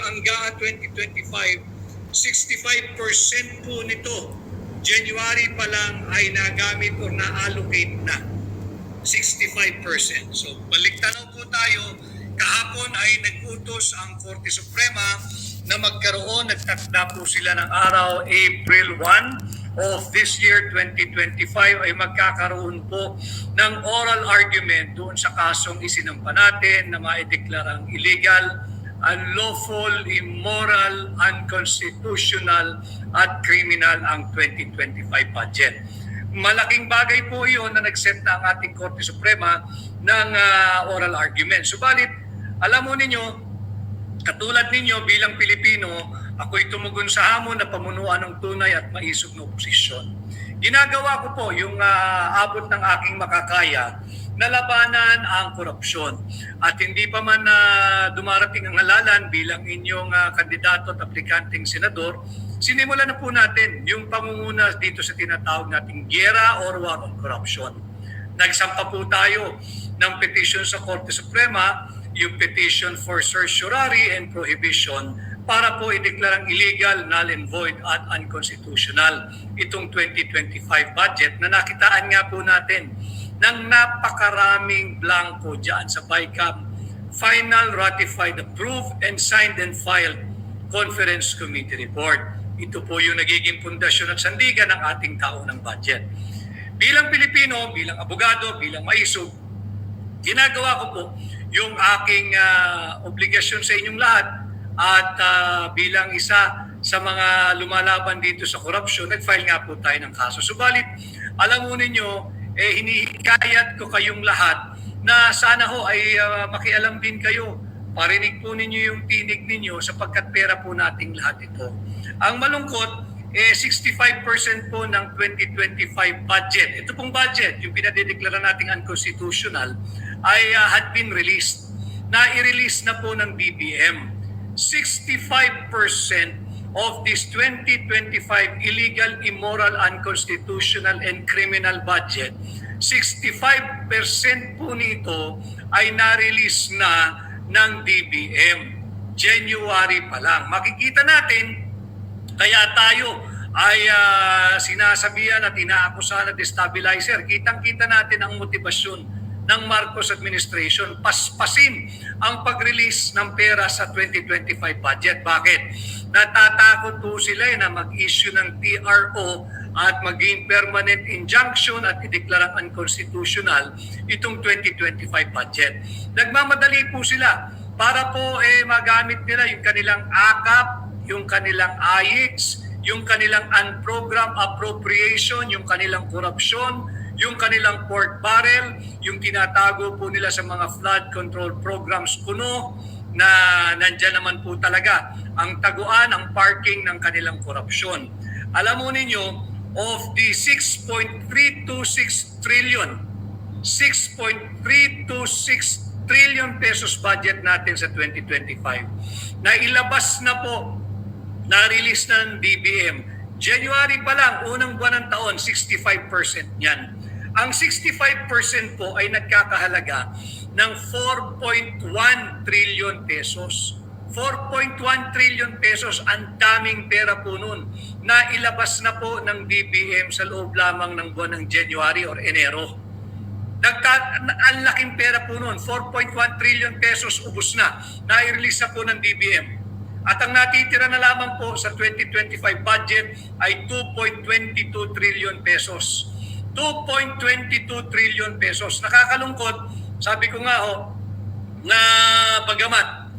ang GAA 2025, 65% po nito, January pa lang ay nagamit o na-allocate na. 65%. So balik tanaw po tayo, kahapon ay nag-utos ang Korte Suprema na magkaroon, nagtakda po sila ng araw April 1 of this year 2025 ay magkakaroon po ng oral argument doon sa kasong isinampa natin na maideklarang illegal, unlawful, immoral, unconstitutional at criminal ang 2025 budget. Malaking bagay po iyon na nag-set na ang ating Korte Suprema ng oral argument. Subalit, alam mo ninyo, katulad ninyo bilang Pilipino, ako'y tumugon sa hamon na pamunuan ng tunay at maisog na oposisyon. Ginagawa ko po yung abot ng aking makakaya na labanan ang korupsyon. At hindi pa man dumarating ang halalan bilang inyong kandidato at aplikanteng senador, sinimulan na po natin yung pangunguna dito sa tinatawag nating giyera or war on corruption. Nagsampa po tayo ng petition sa Korte Suprema, yung petition for certiorari and prohibition para po ideklarang illegal, null and void at unconstitutional itong 2025 budget na nakitaan nga po natin ng napakaraming blanco dyan sa BICAM, final, ratified, approved, and signed and filed Conference Committee Report. Ito po yung nagiging pundasyon at sandigan ng ating taunang budget. Bilang Pilipino, bilang abogado, bilang maisog, ginagawa ko po yung aking obligasyon sa inyong lahat at bilang isa sa mga lumalaban dito sa korupsyon, nag-file nga po tayo ng kaso. Subalit, alam mo ninyo, hinihikayat ko kayong lahat na sana ho ay makialam din kayo. Parinig po ninyo yung tinig ninyo sapagkat pera po nating lahat ito. Ang malungkot, 65% po ng 2025 budget. Ito pong budget, yung pinadedeklara nating unconstitutional, ay had been released. Na-release na po ng DBM. 65% of this 2025 illegal, immoral, unconstitutional, and criminal budget, 65% po nito ay na-release na ng DBM. January pa lang. Makikita natin, kaya tayo ay sinasabihan at inaakusahan na destabilizer. Kitang-kita natin ang motibasyon ng Marcos administration. Paspasin ang pag-release ng pera sa 2025 budget. Bakit? Natatakot po sila na mag-issue ng TRO at maging permanent injunction at ideklarang unconstitutional itong 2025 budget. Nagmamadali po sila para po magamit nila yung kanilang AKAP, yung kanilang AIX, yung kanilang unprogrammed appropriation, yung kanilang korupsyon, yung kanilang pork barrel, yung tinatago po nila sa mga flood control programs kuno na nandyan naman po talaga ang taguan, ang parking ng kanilang korupsyon. Alam mo ninyo, of the 6.326 trillion, 6.326 trillion pesos budget natin sa 2025, na ilabas na po, na-release na ng DBM. January pa lang, unang buwan ng taon, 65% niyan. Ang 65% po ay nagkakahalaga ng 4.1 trillion pesos. 4.1 trillion pesos, ang daming pera po nun na ilabas na po ng DBM sa loob lamang ng buwan ng January or Enero. Ang laking pera po nun, 4.1 trillion pesos ubos na, na-release na po ng DBM. At ang natitira na lamang po sa 2025 budget ay 2.22 trillion pesos. 2.22 trillion pesos. Nakakalungkot, sabi ko nga na bagamat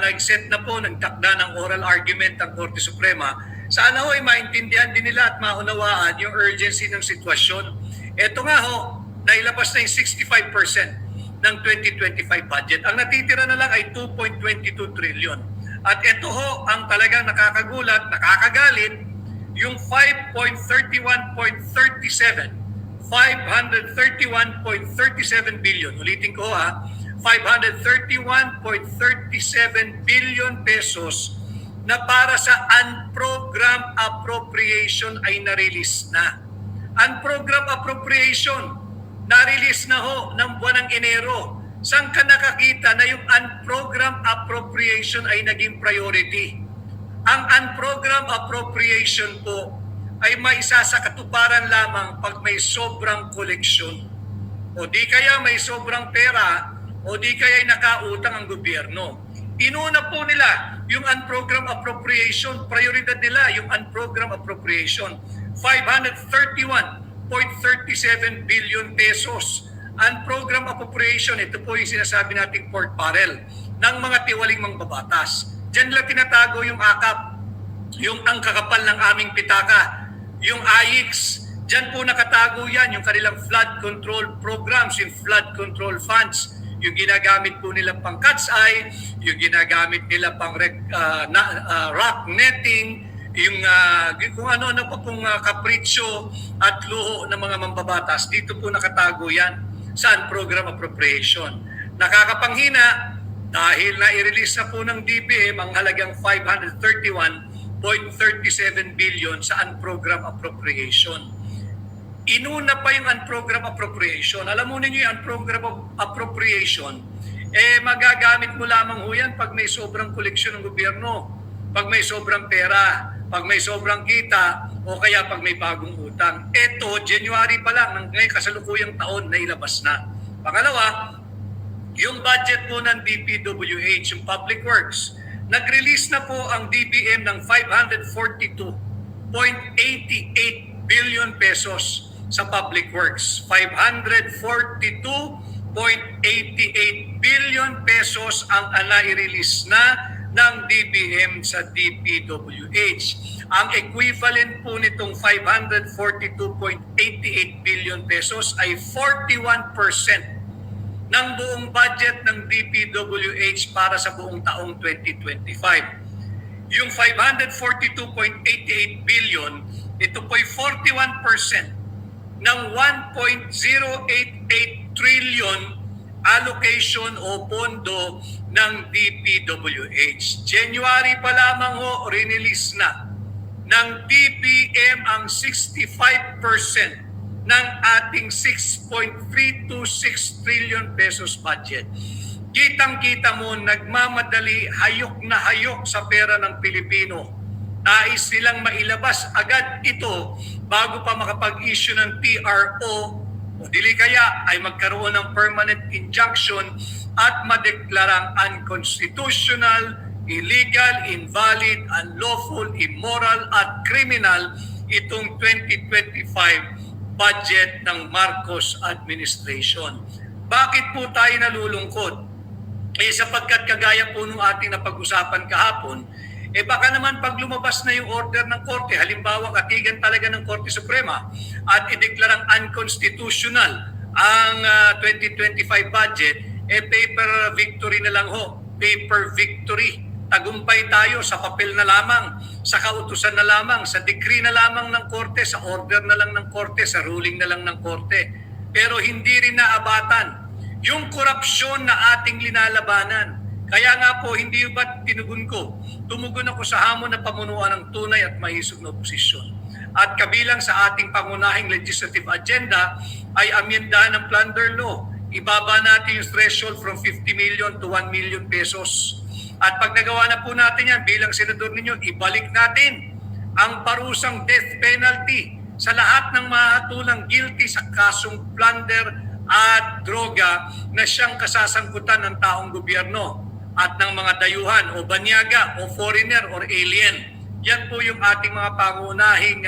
nag-set na po, nagtakda ng oral argument ang Korte Suprema, sana ay maintindihan din nila at maunawaan yung urgency ng sitwasyon. Ito nga nailabas na yung 65% ng 2025 budget. Ang natitira na lang ay 2.22 trillion. At ito ang talagang nakakagulat, nakakagalit, yung 531.37 billion. Ulitin ko 531.37 billion pesos na para sa unprogrammed appropriation ay na-release na. Unprogrammed appropriation, na-release na ng buwan ng Enero. Saan ka nakakita na yung unprogrammed appropriation ay naging priority? Ang unprogrammed appropriation po ay maisa sa katuparan lamang pag may sobrang koleksyon. O di kaya may sobrang pera, o di kaya ay nakautang ang gobyerno. Inuna po nila yung unprogrammed appropriation, prioridad nila yung unprogrammed appropriation. 531.37 billion pesos. Unprogrammed appropriation, ito po yung sinasabi nating pork barrel ng mga tiwaling mangbabatas. Diyan lang tinatago yung akap, yung ang kakapal ng aming pitaka, yung AIX. Diyan po nakatago yan, yung kanilang flood control programs, yung flood control funds, yung ginagamit po nila pang cat's eye, yung ginagamit nila pang rock netting, yung kung ano-ano pa pong kapritsyo at luho ng mga mambabatas. Dito po nakatago yan sa program appropriation. Nakakapanghina dahil na-release na po ng DBM ang halagang 531.37 billion sa unprogram appropriation. Inuna pa yung unprogram appropriation. Alam mo ninyo yung unprogram appropriation, magagamit mo lamang ho yan pag may sobrang koleksyon ng gobyerno, pag may sobrang pera, pag may sobrang kita, o kaya pag may bagong utang. Ito, January pa lang, ng ngayon kasalukuyang taon na ilabas na. Pangalawa, yung budget po ng DPWH, yung Public Works, nag-release na po ang DBM ng 542.88 billion pesos sa Public Works. 542.88 billion pesos ang nai-release na ng DBM sa DPWH. Ang equivalent po nitong 542.88 billion pesos ay 41% ng buong budget ng DPWH para sa buong taong 2025. Yung 542.88 billion, ito po'y 41% ng 1.088 trillion allocation o pondo ng DPWH. January pa lamang ho, release na ng DBM ang 65% ng ating 6.326 trillion pesos budget. Kitang-kita mo, nagmamadali, hayok na hayok sa pera ng Pilipino. Nais silang mailabas agad ito bago pa makapag-issue ng TRO o dili kaya ay magkaroon ng permanent injunction at madeklarang unconstitutional, illegal, invalid, unlawful, immoral at criminal itong 2025 budget ng Marcos administration. Bakit po tayo nalulungkot? Sapagkat kagaya po nung ating napag-usapan kahapon, baka naman pag lumabas na yung order ng Korte, halimbawa katigan talaga ng Korte Suprema at ideklarang unconstitutional ang 2025 budget, paper victory na lang ho, paper victory. Tagumpay tayo sa papel na lamang, sa kautusan na lamang, sa decree na lamang ng Korte, sa order na lang ng Korte, sa ruling na lang ng Korte. Pero hindi rin naabatan yung korupsyon na ating linalabanan. Kaya nga po, hindi ba't tinugon ko? Tumugon ako sa hamon na pamunuan ng tunay at mahisog na oposisyon. At kabilang sa ating pangunahing legislative agenda ay amyendahan ng plunder law. Ibaba natin yung threshold from 50 million to 1 million pesos. At pag nagawa na po natin yan, bilang senador ninyo, ibalik natin ang parusang death penalty sa lahat ng mahatulang guilty sa kasong plunder at droga na siyang kasasangkutan ng taong gobyerno at ng mga dayuhan o banyaga o foreigner or alien. Yan po yung ating mga pangunahing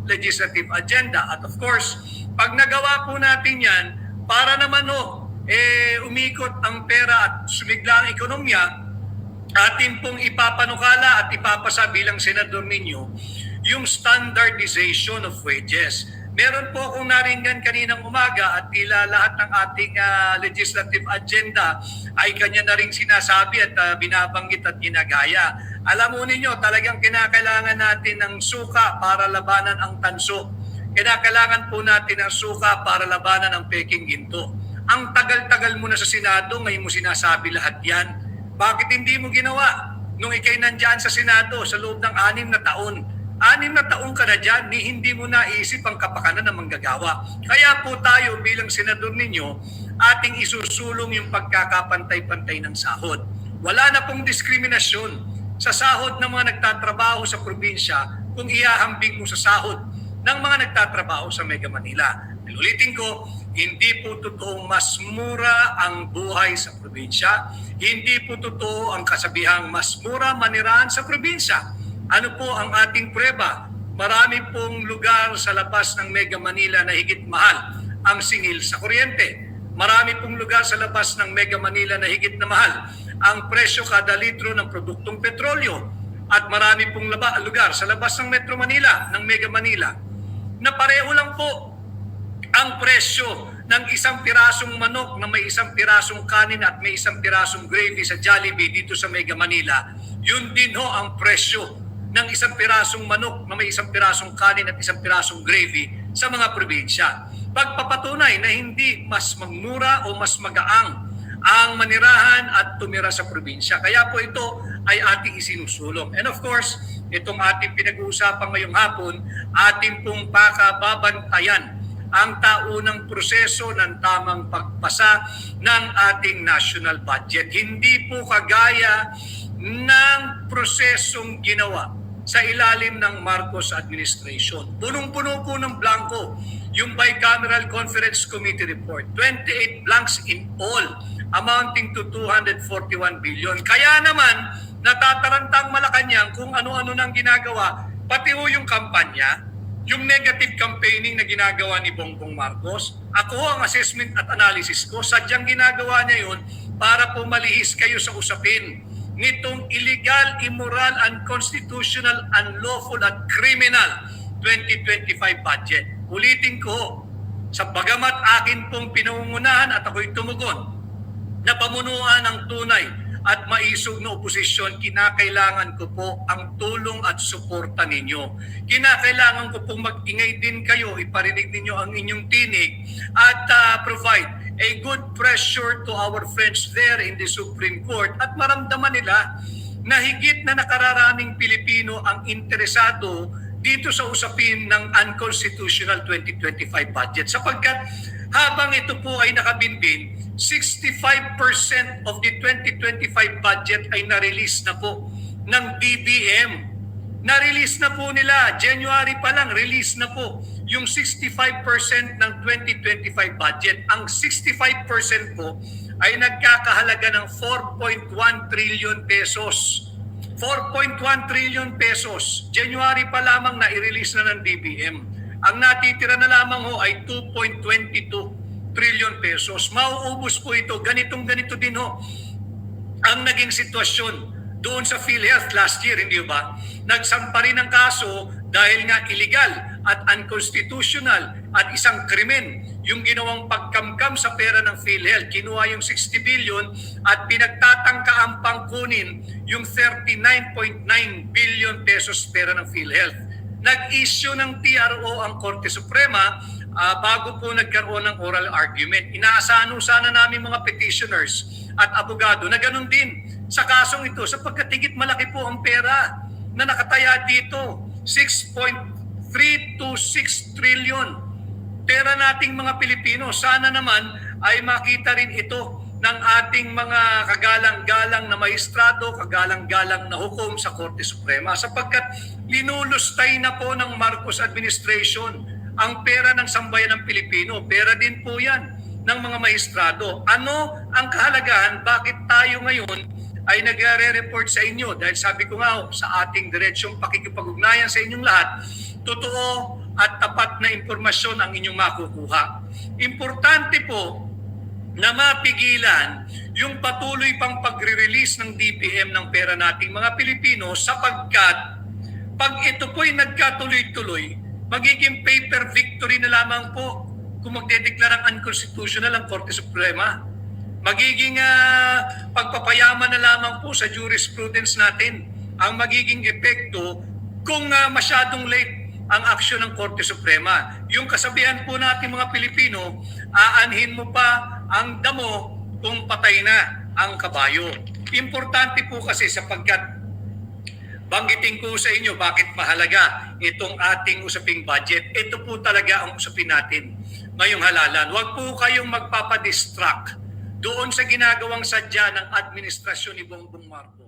legislative agenda. At of course, pag nagawa po natin yan, para naman umikot ang pera at sumigla ang ekonomiya, atin pong ipapanukala at ipapasa bilang senador ninyo yung standardization of wages. Meron po akong naringgan kaninang umaga at tila lahat ng ating legislative agenda ay kanya na rin sinasabi at binabanggit at ginagaya. Alam mo ninyo, talagang kinakailangan natin ng suka para labanan ang tanso. Kinakailangan po natin ng suka para labanan ang peking ginto. Ang tagal-tagal mo na sa Senado, ngayon mo sinasabi lahat yan. Bakit hindi mo ginawa nung ikay nandyan sa Senado sa loob ng 6 na taon? 6 na taon ka na dyan, hindi mo naisip ang kapakanan ng manggagawa. Kaya po tayo bilang senador ninyo ating isusulong yung pagkakapantay-pantay ng sahod. Wala na pong diskriminasyon sa sahod ng mga nagtatrabaho sa probinsya kung ihahambing mo sa sahod ng mga nagtatrabaho sa Mega Manila. Ulitin ko, hindi po totoong mas mura ang buhay sa probinsya. Hindi po totoo ang kasabihang mas mura manirahan sa probinsya. Ano po ang ating prueba? Marami pong lugar sa labas ng Mega Manila na higit mahal ang singil sa kuryente. Marami pong lugar sa labas ng Mega Manila na higit na mahal ang presyo kada litro ng produktong petrolyo. At marami pong lugar sa labas ng Metro Manila, ng Mega Manila, na pareho lang po ang presyo ng isang pirasong manok na may isang pirasong kanin at may isang pirasong gravy sa Jollibee dito sa Mega Manila. Yun din ho ang presyo ng isang pirasong manok na may isang pirasong kanin at isang pirasong gravy sa mga probinsya. Pagpapatunay na hindi mas magmura o mas magaang ang manirahan at tumira sa probinsya. Kaya po ito ay ating isinusulong. And of course, itong ating pinag-uusapan ngayong hapon, ating pong pakababantayan ang taunang proseso ng tamang pagpasa ng ating national budget. Hindi po kagaya ng prosesong ginawa sa ilalim ng Marcos administration. Punong-puno po ng blanco yung Bicameral Conference Committee report. 28 blanks in all, amounting to 241 billion. Kaya naman, natatarantang Malacanang kung ano-ano nang ginagawa, pati ho yung kampanya, yung negative campaigning na ginagawa ni Bongbong Marcos. Ako ang assessment at analysis ko, sadyang ginagawa niya yun para po malihis kayo sa usapin nitong illegal, immoral, unconstitutional, unlawful at criminal 2025 budget. Ulitin ko, sa bagamat akin pong pinungunahan at ako'y tumugon na pamunuan ng tunay at maisog na oposisyon, kinakailangan ko po ang tulong at suporta ninyo. Kinakailangan ko pong mag-ingay din kayo, iparinig ninyo ang inyong tinig at provide a good pressure to our friends there in the Supreme Court at maramdaman nila na higit na nakararaming Pilipino ang interesado dito sa usapin ng unconstitutional 2025 budget. Sapagkat habang ito po ay nakabinbin, 65% of the 2025 budget ay na-release na po ng DBM. Na-release na po nila, January pa lang, release na po yung 65% ng 2025 budget. Ang 65% po ay nagkakahalaga ng 4.1 trillion pesos. 4.1 trillion pesos. January pa lamang na i-release na ng DBM. Ang natitira na lamang ho ay 2.22 trillion pesos. Mauubos po ito. Ganitong-ganito din ho ang naging sitwasyon doon sa PhilHealth last year, hindi ba? Nagsampa rin ng kaso dahil nga illegal at unconstitutional at isang krimen yung ginawang pagkamkam sa pera ng PhilHealth. Kinuha yung 60 billion at pinagtatangkaang pangkunin yung 39.9 billion pesos pera ng PhilHealth. Nag-issue ng TRO ang Korte Suprema bago po nagkaroon ng oral argument. Inaasahan sana namin mga petitioners at abogado na ganun din sa kasong ito sapagkat higit malaki po ang pera na nakataya dito. 6.326 trillion pera nating mga Pilipino. Sana naman ay makita rin ito ng ating mga kagalang-galang na maestrado, kagalang-galang na hukom sa Korte Suprema sapagkat linulustay na po ng Marcos administration ang pera ng sambayan ng Pilipino. Pera din po yan ng mga maestrado. Ano ang kahalagahan? Bakit tayo ngayon ay nagre-report sa inyo? Dahil sabi ko nga sa ating diretsyong pakikipag-ugnayan sa inyong lahat, totoo at tapat na impormasyon ang inyong makukuha. Importante po na mapigilan yung patuloy pang pagre-release ng DBM ng pera nating mga Pilipino sapagkat pag ito po'y nagkatuloy-tuloy, magiging paper victory na lamang po kung magdedeklarang unconstitutional ang Korte Suprema. Magiging pagpapayaman na lamang po sa jurisprudence natin ang magiging epekto kung masyadong late ang aksyon ng Korte Suprema. Yung kasabihan po natin mga Pilipino, aanhin mo pa ang damo kung patay na ang kabayo. Importante po kasi sapagkat banggitin ko sa inyo bakit mahalaga itong ating usaping budget. Ito po talaga ang usapin natin. ngayong halalan. Huwag po kayong magpapadistract doon sa ginagawang sadya ng administrasyon ni Bongbong Marcos.